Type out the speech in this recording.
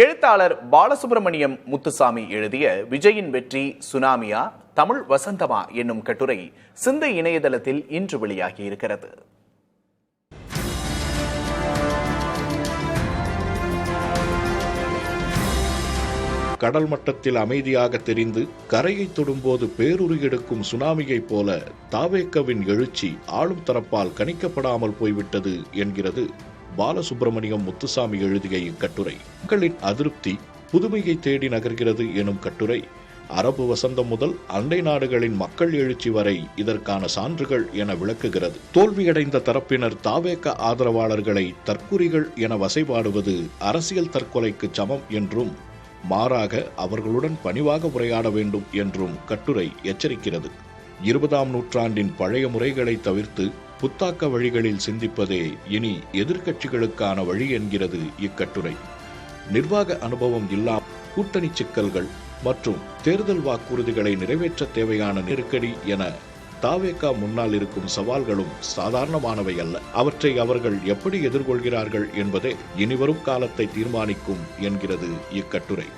எழுத்தாளர் பாலசுப்ரமணியம் முத்துசாமி எழுதிய விஜயின் வெற்றி சுனாமியா தமிழ் வசந்தமா என்னும் கட்டுரை சிந்தை இணையதளத்தில் இன்று வெளியாகியிருக்கிறது. கடல் மட்டத்தில் அமைதியாக தெரிந்து கரையை தொடும்போது பேருரு எடுக்கும் சுனாமியைப் போல தாவேக்கவின் எழுச்சி ஆளும் தரப்பால் கணிக்கப்படாமல் போய்விட்டது என்கிறது பாலசுப்ரமணியம் முத்துசாமி எழுதிய இக்கட்டுரை. மக்களின் அதிருப்தி புதுமையை தேடி நகர்கிறது எனும் கட்டுரை அரபு வசந்தம் முதல் அண்டை நாடுகளின் மக்கள் எழுச்சி வரை இதற்கான சான்றுகள் என விளக்குகிறது. தோல்வியடைந்த தரப்பினர் தாவேக்க ஆதரவாளர்களை தற்குறிகள் என வசைபாடுவது அரசியல் தற்கொலைக்கு சமம் என்றும் மாறாக அவர்களுடன் பணிவாக உரையாட வேண்டும் என்றும் கட்டுரை எச்சரிக்கிறது. 20ஆம் நூற்றாண்டின் பழைய முறைகளை தவிர்த்து புத்தாக்க வழிகளில் சிந்திப்பதே இனி எதிர்க்கட்சிகளுக்கான வழி என்கிறது இக்கட்டுரை. நிர்வாக அனுபவம் இல்லாமல் கூட்டணி சிக்கல்கள் மற்றும் தேர்தல் வாக்குறுதிகளை நிறைவேற்ற தேவையான நெருக்கடி என தாவேக்கா முன்னால் இருக்கும் சவால்களும் சாதாரணமானவை அல்ல. அவற்றை அவர்கள் எப்படி எதிர்கொள்கிறார்கள் என்பதே இனிவரும் காலத்தை தீர்மானிக்கும் என்கிறது இக்கட்டுரை.